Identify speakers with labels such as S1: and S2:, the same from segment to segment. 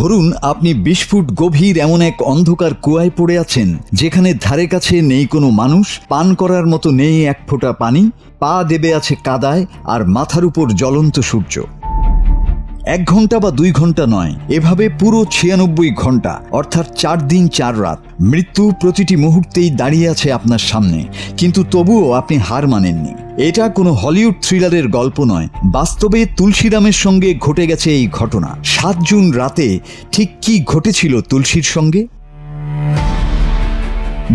S1: ধরুন আপনি ২০ ফুট গভীর এমন এক অন্ধকার কুয়ায় পড়ে আছেন, যেখানে ধারে কাছে নেই কোনো মানুষ, পান করার মতো নেই এক ফোঁটা পানি, পা দেবে আছে কাদায়, আর মাথার উপর জ্বলন্ত সূর্য। 1 ঘন্টা বা 2 ঘন্টা নয়, এভাবে পুরো 96 ঘন্টা, অর্থাৎ 4 দিন 4 রাত। মৃত্যু প্রতিটি মুহূর্তেই দাঁড়িয়ে আছে আপনার সামনে, কিন্তু তবুও আপনি হার মানেননি। এটা কোনো হলিউড থ্রিলারের গল্প নয়, বাস্তবে তুলসীরামের সঙ্গে ঘটে গেছে এই ঘটনা। 7 জুন রাতে ঠিক কি ঘটেছিল তুলসীর সঙ্গে?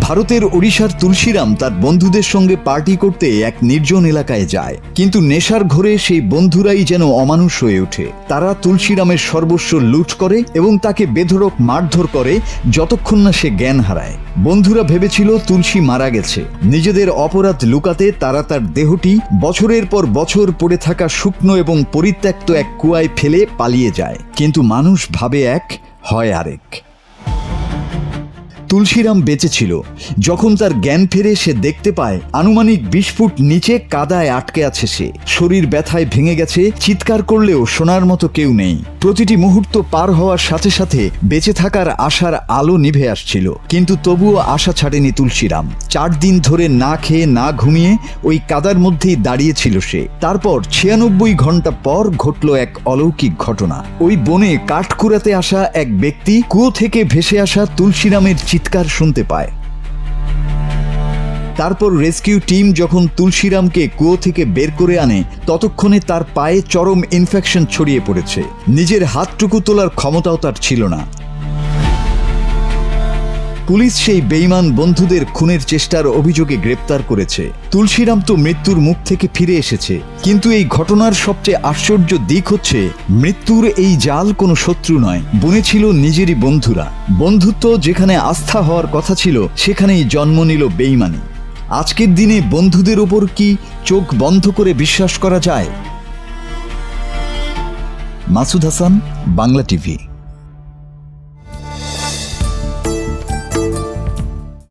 S1: ভারতের ওড়িশার তুলসীরাম তার বন্ধুদের সঙ্গে পার্টি করতে এক নির্জন এলাকায় যায়, কিন্তু নেশার ঘোরে সেই বন্ধুরাই যেন অমানুষ হয়ে ওঠে। তারা তুলসীরামের সর্বস্ব লুট করে এবং তাকে বেধড়ক মারধর করে যতক্ষণ না সে জ্ঞান হারায়। বন্ধুরা ভেবেছিল তুলসী মারা গেছে। নিজেদের অপরাধ লুকাতে তারা তার দেহটি বছরের পর বছর পড়ে থাকা শুকনো এবং পরিত্যক্ত এক কুয়ায় ফেলে পালিয়ে যায়, কিন্তু মানুষ ভাবে এক, হয় আরেক। তুলসীরাম বেঁচে ছিল। যখন তার জ্ঞান ফেরে সে দেখতে পায় আনুমানিক 20 ফুট নিচে কাদায় আটকে আছে সে। শরীর ব্যথায় ভেঙে গেছে, চিৎকার করলেও শোনার মতো কেউ নেই। প্রতিটি মুহূর্ত পার হওয়ার সাথে সাথে বেঁচে থাকার আশার আলো নিভে আসছিল, কিন্তু তবুও আশা ছাড়েনি তুলসীরাম। 4 দিন ধরে না খেয়ে না ঘুমিয়ে ওই কাদার মধ্যেই দাঁড়িয়েছিল সে। তারপর 96 ঘন্টা পর ঘটল এক অলৌকিক ঘটনা। ওই বনে কাঠ কুড়াতে আসা এক ব্যক্তি কুয়ো থেকে ভেসে আসা তুলসীরামের চিৎকার শুনতে পায়। তারপর রেস্কিউ টিম যখন তুলসীরামকে কুয়ো থেকে বের করে আনে, ততক্ষণে তার পায়ে চরম ইনফেকশন ছড়িয়ে পড়েছে। নিজের হাতটুকু তোলার ক্ষমতাও তার ছিল না। পুলিশ সেই বেঈমান বন্ধুদের খুনের চেষ্টার অভিযোগে গ্রেপ্তার করেছে। তুলসীরাম তো মৃত্যুর মুখ থেকে ফিরে এসেছে, কিন্তু এই ঘটনার সবচেয়ে আশ্চর্য দিক হচ্ছে মৃত্যুর এই জাল কোনো শত্রু নয়, বুনেছিল নিজেরই বন্ধুরা। বন্ধুত্ব যেখানে আস্থা হওয়ার কথা ছিল, সেখানেই জন্ম নিল বেঈমানি। আজকের দিনে বন্ধুদের ওপর কি চোখ বন্ধ করে বিশ্বাস করা যায়? মাসুদ হাসান, বাংলা টিভি।